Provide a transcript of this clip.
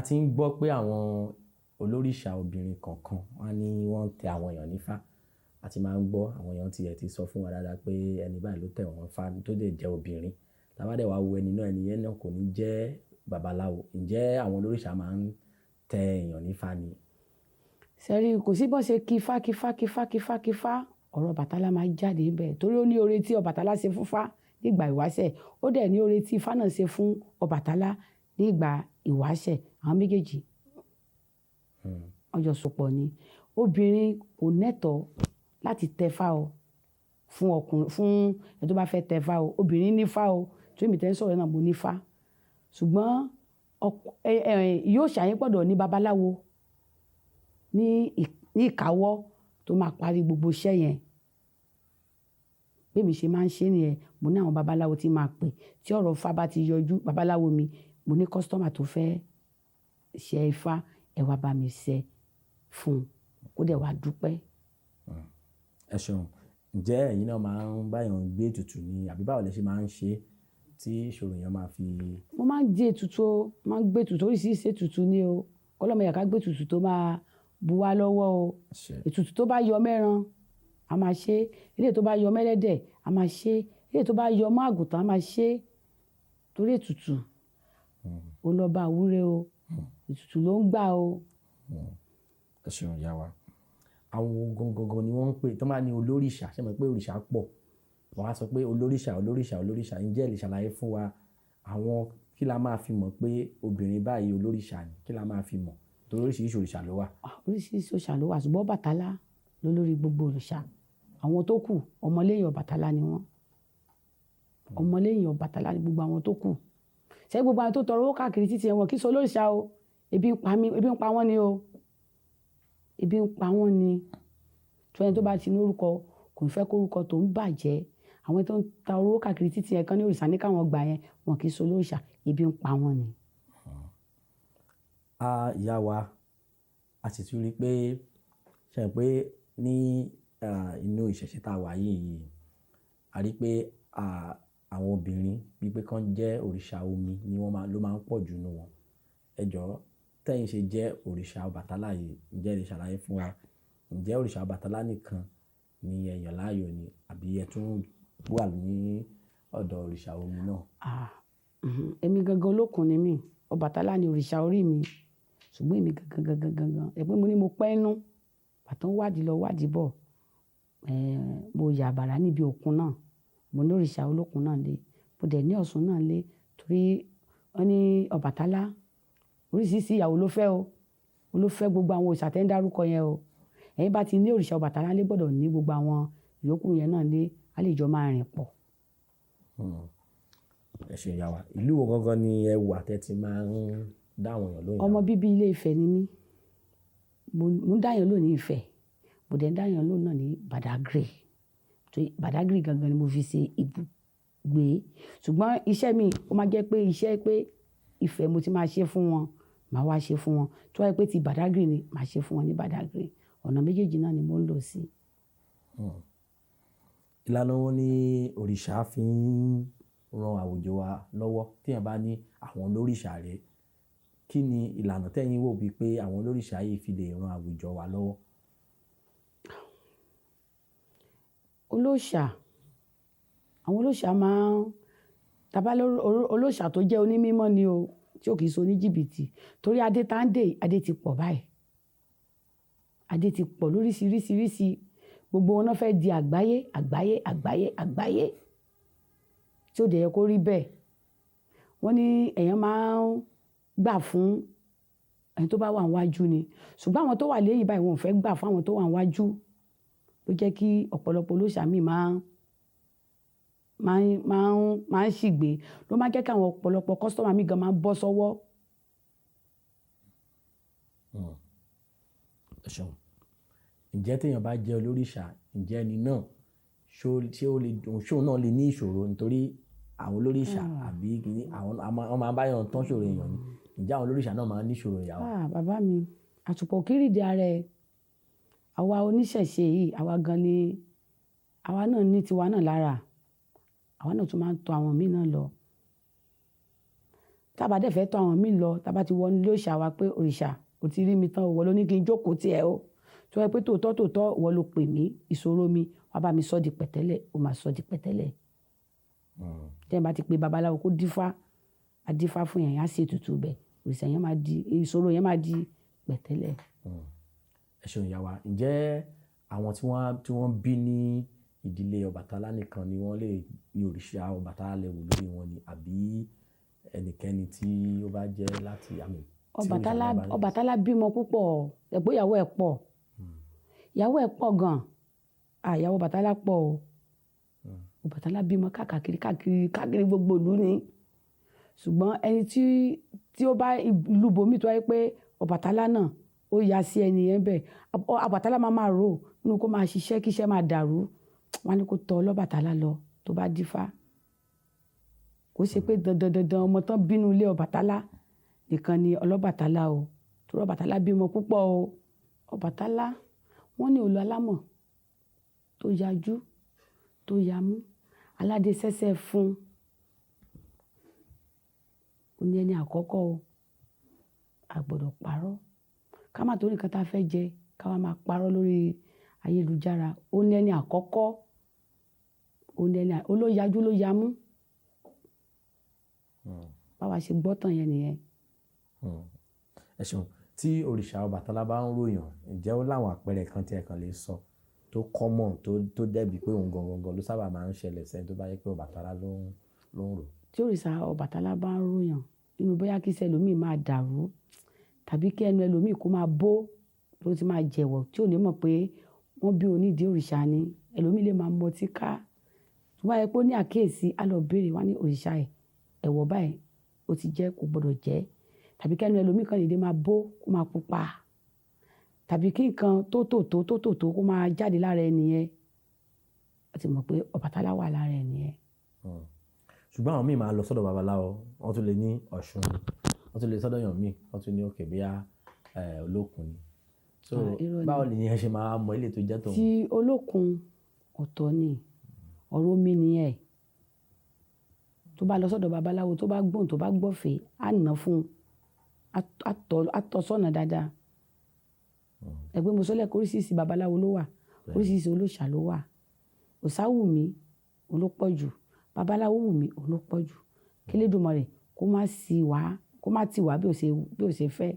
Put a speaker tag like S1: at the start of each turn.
S1: ti ń gbọ́ pé àwọn olórìṣà obìnrin kọ̀ọ̀kan wọ́n ní wọ́n ń tẹ àwọn èèyàn nífá. A ti máa ń gbọ́ àwọn èèyàn tiẹ̀ ti sọ fún wa dáadáa pé ẹni báyìí ló tẹ̀ wọ́n fá tó dẹ̀ jẹ́ obìnrin. Tá bá dẹ̀ wá wo ẹni náà, ẹni yẹn náà kò ní jẹ́ babaláwo. Ǹjẹ́ àwọn olórìṣà máa ń tẹ èèyàn nífá ni?
S2: Sẹ́rí kò sí bó ṣe kífá ọ̀rọ̀ Ọbàtálá máa jáde níbẹ̀ torí ó ní oore tí Ọbàtálá ṣe fún Ifá nígbà ìwáṣẹ̀, ó dẹ̀ ní oore tí Ifá náà ṣe fún Ọbàtálá nígbà ìwáṣẹ̀. Àwọn méjèèjì wọ́n jọ sopọ̀ ni. Obìnrin kò nẹ́tọ̀ọ́ láti tẹfá o fún ọkùnrin, fún ẹni tó bá fẹ́ tẹfá o. Obìnrin nífá o, tí èmi tẹ́ ń sọ̀rọ̀ náà mo nífá. Ṣùgbọ́n yóò ṣàyẹn gbọ́dọ̀ ní babaláwo ní ìkáwọ́ tó máa parí gbogbo iṣẹ́ yẹn. Bí èmi ṣe máa ń ṣe nìyẹn, mo ní àwọn babaláwo tí máa pè tí ọ̀rọ̀ Ifá bá ti yọjú. Babaláwo mi, mo ní kọ́sítọ́mà tó fẹ́ ṣe Ifá, ẹ wá bá mi ṣe fún un kó dẹ̀ wá dúpẹ́.
S1: Ẹ ṣeun. Ǹjẹ́ ẹ̀yin náà máa ń báyàn gbé ètùtù ni àbí báwo lẹ ṣe máa ń ṣe tí ìṣòro yẹn máa fi?
S2: Mo máa ń jẹ ètùtù o, máa ń gbé ètùtù, oríṣiríṣi ètùtù ni o. Kọ́lọ́mọ yà ká gbé ètùtù tó máa bu wá lọ́wọ́ o. Ètùtù tó bá yọ mẹ́ran a máa ṣe, eléyìí tó bá yọ mẹ́lẹ́dẹ̀ a máa ṣe, eléyìí tó bá yọ mọ́ àgùntàn a máa ṣe. Torí ètùtù ó lọ bá àwúre o, ètùtù ló ń gbà o.
S1: Ẹ ṣeun ìyá wa. Àwọn gangan ni wọ́n ń pè tó máa ní olórìṣà. Ṣé mọ̀ pé òrìṣà pọ̀? Wọ́n á sọ pé olórìṣà. Ǹjẹ́ ẹ lè ṣàlàyé fún wa àwọn kí la máa fi mọ̀ pé obìnrin báyìí olórìṣà ni? Kí la máa fi mọ̀? Torí oríṣiríṣi òrìṣà ló wà.
S2: Oríṣiríṣi òrìṣà ló wà ṣùgbọ́n Ọbàtálá ló lórí gbogbo òrìṣà. Àwọn tó kù ọmọlẹ́yìn Ọbàtálá ni wọ́n. Ọmọlẹ́yìn Ọbàtálá ni gbogbo àwọn tó kù. Ṣé gbogbo àwọn tó tọrọ owó káàkiri títí wọn kì í ṣe olórìṣà o. Ebi ń pa wọ́n ni o. Ebi ń pa wọ́n ni. Tí ẹni tó bá ti ní orúkọ kò ní fẹ́ kó orúkọ tó ń bàjẹ́. Àwọn tó ń ta owó káàkiri títí ẹ̀ kan ní òrìṣà ní káwọn gbà yẹn, wọn kì í ṣe olórìṣà. Ebi ń pa wọ́n ni.
S1: Ìyá wa, a sì tún rí pé ṣe pé ní inú ìṣẹ̀ṣe tá a wà yìí, a rí pé àwọn obìnrin bíi pé kán jẹ́ òrìṣà omi ni ló máa ń pọ̀ jù nínú wọn. Ẹ jọ̀ọ́, tẹ́yin ṣe jẹ́ òrìṣà Ọbàtálá yìí, ǹjẹ́ ẹ lè ṣàlàyé fún wa? Ǹjẹ́ òrìṣà Ọbàtálá nìkan ni ẹ yàn láàyò ni àbí ẹ tún wà ní ọ̀dọ̀ òrìṣà omi náà?
S2: Èmi gangan olókun ni mí. Ọbàtálá ni òrìṣà orí mi. Ṣùgbọ́n èmi gangan ẹ pé mo ní mo pẹ́ nú. Bàtán wádìí lọ wádìí bọ̀. Mo yà bàrà níbi òkun náà. Mo ní òrìṣà olókun náà lé. Mo dẹ̀ ní Ọ̀ṣun náà lé torí wọ́n ní Ọbàtálá oríṣiríṣi ìyàwó ló fẹ́ o. Ló fẹ́ gbogbo àwọn òrìṣà tẹ́ ń dárúkọ yẹn o. Ẹ̀yin bá ti ní òrìṣà Ọbàtálá lé gbọ́dọ̀ ní gbogbo àwọn ìyókù yẹn náà lé. A lè jọ máa rìn pọ̀.
S1: Ẹ ṣe ìyá wa. Ìlú wo gangan ni ẹ wà tẹ́ ti máa ń dá àwọn èèyàn lóhùn?
S2: Ọmọ bíbí Ilé Ifẹ̀ ni mí. Mo ń dá èèyàn lóhùn ní Ifẹ̀. Mo dẹ̀ ń dá èèyàn lóhùn náà ní Badagry. Badagry gangan ni mo fi ṣe ibùgbé. Ṣùgbọ́n iṣẹ́ mi ó máa jẹ́ pé iṣẹ́ pé Ifẹ̀ mo ti máa ṣe fún wọn, màá wá ṣe fún wọn. Tó bá jẹ́ pé ti Badagry ni, màá ṣe fún wọn ní Badagry. Ọ̀nà méjèèjì náà ni mo ń lò sí.
S1: Ìlànà wo ni òrìṣà fi ń ran àwùjọ wa lọ́wọ́? Tí èèyàn bá ní àwọn olórìṣà rẹ̀, kí ni ìlànà tẹ́yin wò bíi pé àwọn olórìṣà yìí fi lè ran àwùjọ wa lọ́wọ́?
S2: Àwọn olóòṣà máa ń tàbá olóòṣà tó jẹ́ onímímọ́ ni o, tí ò kì í ṣe oníjìbìtì. Torí adé tá ń dè, adé ti pọ̀ báyìí. Adé ti pọ̀ lóríṣiríṣi. Gbogbo wọn náà fẹ́ di àgbáyé. Tí ó dẹ̀ yẹ kó rí bẹ́ẹ̀. Wọ́n ní èèyàn máa ń gbà fún ẹni tó bá wà níwájú ni. Ṣùgbọ́n àwọn tó wà lẹ́yìn báyìí wọn ò fẹ́ gbà fún àwọn tó wà níwájú. Ló jẹ́ kí ọ̀pọ̀lọpọ̀ olóòṣà míì máa ń ṣìgbé. Ló máa ń jẹ́ kí àwọn ọ̀pọ̀lọpọ̀ kọ́sítọ́mà míì gan máa ń bọ́ sọ́wọ́.
S1: Ẹ ṣeun. Ǹjẹ́ téèyàn bá jẹ́ olórìṣà, ǹjẹ́ ẹni náà ṣóun náà lè ní ìṣòro nítorí àwọn olórìṣà àbí kìíní àwọn máa ń báyàn tán ṣòro èèyàn ni? Ǹjẹ́ àwọn olórìṣà náà máa ń ní ìṣòro ìyá wa?
S2: Bàbá mi, àtùpọ̀ kírìdì ara ẹ̀. Àwa oníṣẹ̀ṣe yìí, àwa náà ní tiwa náà lára. Àwa náà tún máa ń tọ àwọn míì náà lọ. tá a bá dẹ̀ fẹ́ tọ̀ àwọn míì lọ tá a bá ti wọnú ilé òòṣà wa pé òrìṣà ò ti rí mi tán ìwọ ló ní kí n jókòó tiẹ̀ o tó yẹ pé tòótọ́ ìwọ ló pè mí ìṣòro mi wàá bá mi sọ di pẹ̀tẹ́lẹ̀ ó máa sọ di pẹ̀tẹ́lẹ̀ tẹ́yìn bá ti pe babaláwo kó dífá adífá fún yẹn á ṣe ètùtù bẹ̀ òrìṣà yẹn máa di ìṣòro yẹn máa di pẹ̀tẹ́lẹ̀.
S1: ẹ ṣeun ìyá wa ǹjẹ́ àwọn tí wọ́n bí ní ìdílé Ọbàtálá nìkan ni wọ́n lè ní òrìṣà Ọbàtálá lè wò lórí wọn ni àbí ẹnikẹ́ni tí ó bá jẹ́ láti àmì.
S2: Ọbàtálá bímọ púpọ̀ ẹ̀gbọ́n ìyàwó ẹ̀ pọ̀ ìyàwó ẹ̀ pọ̀ gan-an ìyàwó Ọbàtálá pọ̀ o Ọbàtálá bímọ káàkiri gbogbo ìlú ni ṣùgbọ́n ẹni tí ó bá ìlú bomi tó wáyé pé Ọbàtálá náà ó ya sí ẹni yẹn bẹ́ẹ̀ Ọbàtálá máa rò nínú kó máa ṣiṣẹ́ kíṣẹ́ máa dàrú wọn ní kó tọ̀ Ọlọ́bàtálá lọ tó bá dífá kò ṣe pé dandan ọmọ tán bínú ilé Ọbàtálá nìkan ni Ọlọ́bàtálá o torí Ọbàtálá bímọ púpọ̀ o Ọbàtálá wọ́n ní olú alámọ̀ tó yajú tó yamú aládé sẹ́sẹ́ fún un ní ẹni àkọ́kọ́ o a gbọ́dọ̀ parọ́ ká má torí nǹkan tá a fẹ́ jẹ ká wá máa parọ́ lórí ayélujára ó ní ẹni àkọ́kọ́ olóyajú ló yamú báwa ṣe gbọ́ tàn yẹn nìyẹn.
S1: ẹ ṣeun tí òrìṣà Ọbàtálá bá ń ròyàn ǹjẹ́ ó láwọn àpẹẹrẹ kan tí ẹ kàn lè sọ tó common tó dẹ́bi pé òun gangan ló sábà máa ń ṣẹlẹ̀ sẹ́ni tó bá yẹ pé Ọbàtálá ló ń rò.
S2: tí òrìṣà Ọbàtálá bá ń ròyàn inú bóyá kí iṣẹ́ ẹlòmíì máa dàrú tàbí kí ẹnu ẹlòmíì kó máa bó ló ti máa jẹ̀wọ̀ tí ò ní mọ̀ pé wọ́n bí onídìí òrìṣà ni ẹlòmíì lè máa mọtí ká tó bá yẹ pé ó ní àkíyèsí á lọ béèrè wá ní òrìṣà ẹ̀wọ̀ báyìí ó ti jẹ́ kò gbọdọ̀ jẹ́ tàbí kí ẹnu ẹlòmíì kan lè dé máa bó kó máa pupa tàbí kí nǹkan tó tòótó kó máa jáde lára ẹni yẹn ó ti mọ̀ pé Ọbàtálá wà lára ẹni yẹn.
S1: ṣùgbọ́n àwọn míì máa lọ sọ́dọ̀ babaláwo wọ́n tún lè ní Ọ̀ṣun wọ́n tún lè sọ́dọ̀ yàn míì wọ́n tún ní òkè bíyà Olókun ni so báwo ni ẹ ṣe máa mọ ilé tó jẹ́ tòun.
S2: ti Olókun ọ̀tọ̀ ni ọ̀rọ̀ omi nìyẹn tó bá lọ sọ́dọ̀ babaláwo tó bá gbóhùn tó bá gbọ́fẹ̀ẹ́ á nà fún un á tọ́ sọ́nà dáadáa ẹgbẹ́ mọ́sọ́lẹ̀ oríṣiríṣi babaláwo ló wà oríṣiríṣi olóòṣà ló wà Òsáwùmí òun ló pọ̀ jù babaláwo Wùmí òun ló pọ̀ jù k'Elédùmarè kó má tì wá bí ó ṣe fẹ́.